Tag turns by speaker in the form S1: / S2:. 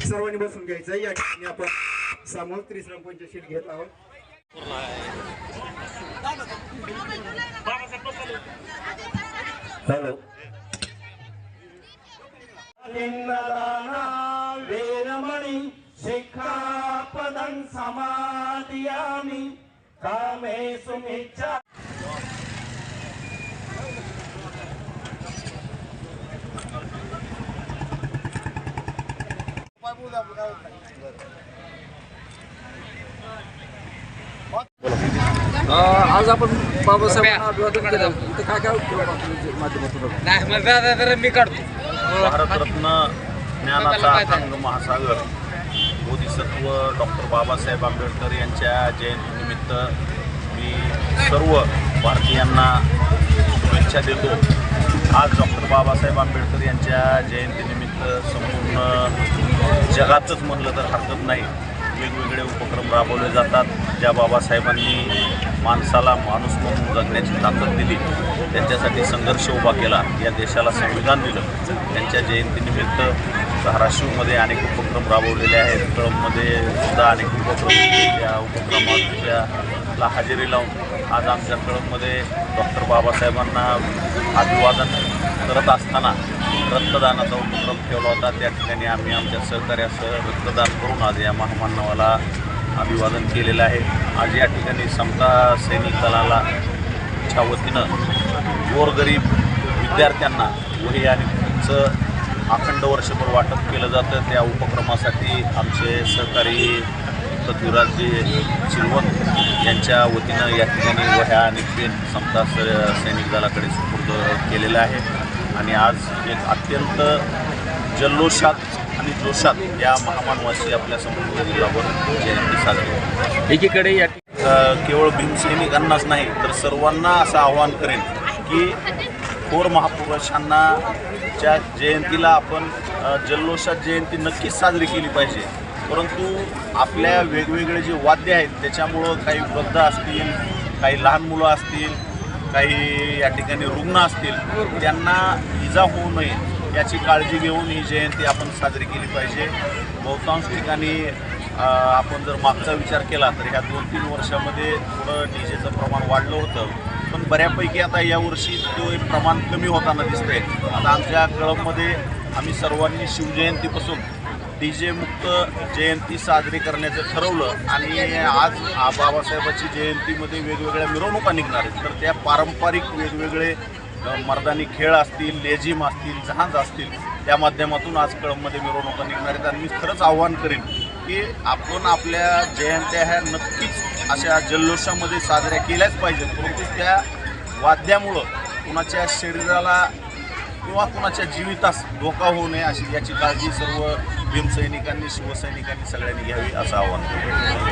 S1: सर्वांनी बसून घ्यायचं. या ठिकाणी आपण सामूहिक त्रिश्रम पंचशील घेत आहोत.
S2: हॅलो
S3: वेरमणि शिक्षापदं समादयामि कामेषु मिच्छा.
S4: आज आपण बाबासाहेबांना अभिवादन केलं. इथे काय काय माध्यमातून मी काढतो.
S5: भारतरत्न ज्ञानाचा अथांग महासागर बोधिसत्व डॉक्टर बाबासाहेब आंबेडकर यांच्या जयंतीनिमित्त मी सर्व भारतीयांना शुभेच्छा देतो. आज डॉक्टर बाबासाहेब आंबेडकर यांच्या जयंतीनिमित्त संपूर्ण जगातच म्हणलं तर हरकत नाही वेगवेगळे उपक्रम राबवले जातात. ज्या बाबासाहेबांनी माणसाला माणूस म्हणून जगण्याची ताकद दिली, त्यांच्यासाठी संघर्ष उभा केला, या देशाला संविधान दिलं, त्यांच्या जयंतीनिमित्त धाराशिवमध्ये अनेक उपक्रम राबवलेले आहेत. कळंबमध्ये सुद्धा अनेक उपक्रम, या उपक्रमाला हजेरी लावून आज आमच्या कळंबमध्ये डॉक्टर बाबासाहेबांना अभिवादन करत असताना रक्तदानाचा उपक्रम ठेवला होता. त्या ठिकाणी आम्ही आमच्या सहकार्यासह रक्तदान करून आज या महामानवाला अभिवादन केलेलं आहे. आज या ठिकाणी समता सैनिक दलाला च्या वतीनं गोरगरीब विद्यार्थ्यांना वही आणि पुस्तकाचं अखंड वर्षभर वाटप केलं जातं. त्या उपक्रमासाठी आमचे सहकारी पृथ्वीराजजी चिलवंत यांच्या वतीनं या ठिकाणी वह्या आणि पेन समता सैनिक दलाकडे सुपूर्द केलेलं आहे. आणि आज एक अत्यंत जल्लोषात आणि जोशात या महामानवाची आपल्या संपूर्ण जिल्ह्यावर जयंती साजरी.
S4: एकीकडे या
S5: केवळ भीमसैनिकांनाच नाही तर सर्वांना असं आवाहन करेन की थोर महापुरुषांना च्या जयंतीला आपण जल्लोषात जयंती नक्कीच साजरी केली पाहिजे. परंतु आपल्या वेगवेगळे जे वाद्य आहेत त्याच्यामुळं काही वृद्ध असतील, काही लहान मुलं असतील, काही या ठिकाणी रुग्ण असतील, त्यांना इजा होऊ नये याची काळजी घेऊन ही जयंती आपण साजरी केली पाहिजे. बहुतांश ठिकाणी आपण जर मागचा विचार केला तर ह्या 2-3 वर्षामध्ये थोडं डीजेचं प्रमाण वाढलं होतं, पण बऱ्यापैकी आता यावर्षी तो एक प्रमाण कमी होताना दिसतंय. आता आमच्या कळंबमध्ये आम्ही सर्वांनी शिवजयंतीपासून डीजे मुक्त जयंती साजरी करण्याचं ठरवलं आणि आज बाबासाहेबाची जयंतीमध्ये वेगवेगळ्या मिरवणुका निघणार आहेत. तर त्या पारंपरिक वेगवेगळे मर्दानी खेळ असतील, लेझिम असतील, जहाज असतील, त्या माध्यमातून आज कळंबमध्ये मिरवणुका निघणार आहेत. आणि मी खरंच आव्हान करेन की आपण आपल्या जयंत्या ह्या नक्कीच अशा जल्लोषामध्ये साजऱ्या केल्याच पाहिजेत. परंतु त्या वाद्यामुळं कुणाच्या शरीराला किंवा कुणाच्या जीवितास धोका होऊ नये अशी याची काळजी सर्व भीमसैनिकांनी, शिवसैनिकांनी सगळ्यांनी घ्यावी असं आवाहन करतो.